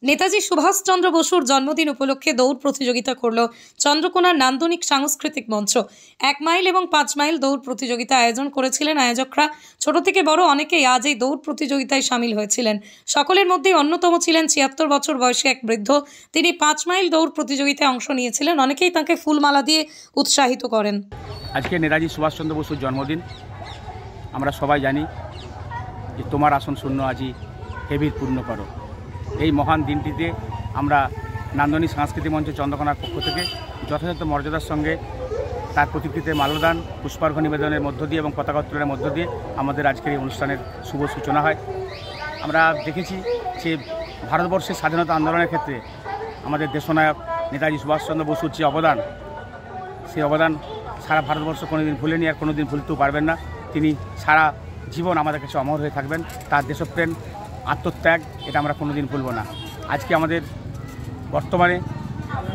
নেতাজি সুভাষচন্দ্র বসুর জন্মদিন উপলক্ষে দৌড় প্রতিযোগিতা করল চন্দ্রকোনার নান্দনিক সাংস্কৃতিক মঞ্চ। 1 মাইল এবং 5 মাইল দৌড় প্রতিযোগিতা আয়োজন করেছিলেন আয়োজকরা। ছোট থেকে বড় অনেকেই আজ এই দৌড় প্রতিযোগিতায় সামিল হয়েছিলেন। সকলের মধ্যে অন্যতম ছিলেন 76 বছর বয়সী এক বৃদ্ধ। তিনি 5 মাইল দৌড় প্রতিযোগিতায় অংশ নিয়েছিলেন। অনেকেই তাকে ফুলমালা দিয়ে উৎসাহিত করেন। আজকে নেতাজি সুভাষচন্দ্র বসুর জন্মদিন। আমরা সবাই জানি যে তোমার আসন শূন্য আজি হেবির পূর্ণ করো। এই মহান দিনটিতে আমরা নান্দনিক সাংস্কৃতিক মঞ্চ চন্দ্রকোনার পক্ষ থেকে যথাযথ মর্যাদার সঙ্গে তার প্রতিকৃতিতে মাল্যদান, পুষ্পার্ঘ্য নিবেদনের মধ্য দিয়ে এবং পতাকা উত্তোলনের মধ্য দিয়ে আমাদের আজকের এই অনুষ্ঠানের শুভ সূচনা হয়। আমরা দেখেছি যে ভারতবর্ষের স্বাধীনতা আন্দোলনের ক্ষেত্রে আমাদের দেশনায়ক নেতাজি সুভাষচন্দ্র বসুর যে অবদান, সেই অবদান সারা ভারতবর্ষ কোনোদিন ভুলেনি আর কোনোদিন ভুলতেও পারবেন না। তিনি সারা জীবন আমাদের কাছে অমর হয়ে থাকবেন। তার দেশপ্রেম, আত্মত্যাগ, এটা আমরা কোনোদিন ভুলব না। আজকে আমাদের বর্তমানে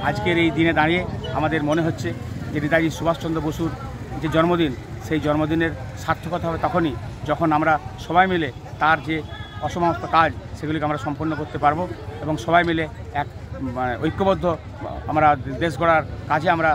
আজকের এই দিনে দাঁড়িয়ে আমাদের মনে হচ্ছে যে নেতাজি সুভাষচন্দ্র বসুর যে জন্মদিন, সেই জন্মদিনের সার্থকতা হবে তখনই যখন আমরা সবাই মিলে তার যে অসমাপ্ত কাজ সেগুলিকে আমরা সম্পন্ন করতে পারবো এবং সবাই মিলে এক ঐক্যবদ্ধ আমরা দেশ গড়ার কাজে আমরা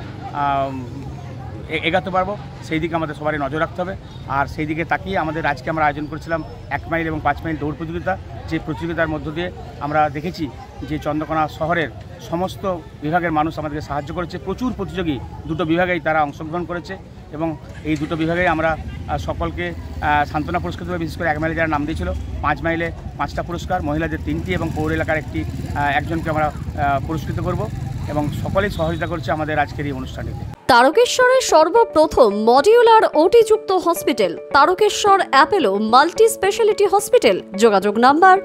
এগাতে পারবো। সেই দিকে আমাদের সবারই নজর রাখতে হবে। আর সেই দিকে তাকিয়ে আমাদের আজকে আমরা আয়োজন করেছিলাম 1 মাইল এবং 5 মাইল দৌড় প্রতিযোগিতা। যে প্রতিযোগিতার মধ্য দিয়ে আমরা দেখেছি যে চন্দ্রকোনা শহরের সমস্ত বিভাগের মানুষ আমাদেরকে সাহায্য করেছে। প্রচুর প্রতিযোগী, দুটো বিভাগেই তারা অংশগ্রহণ করেছে এবং এই দুটো বিভাগেই আমরা সকলকে সান্ত্বনা পুরস্কার দেবো। বিশেষ করে 1 মাইলে যারা নাম দিয়েছিল, 5 মাইলে 5টা পুরস্কার, মহিলাদের 3টি এবং পৌর এলাকার একজনকে আমরা পুরস্কৃত করব এবং সকলেই সহযোগিতা করছে আমাদের আজকের এই অনুষ্ঠানটিতে। তারকেশ্বরের সর্বপ্রথম মডিউলার ওটি-যুক্ত hospital Tarakeswar Apollo multi speciality hospital. যোগাযোগ নাম্বার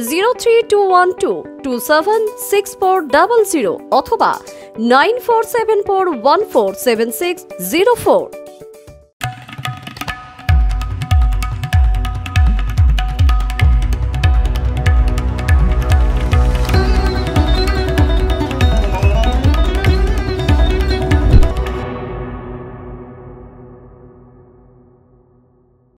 03212276400 অথবা 9474147604।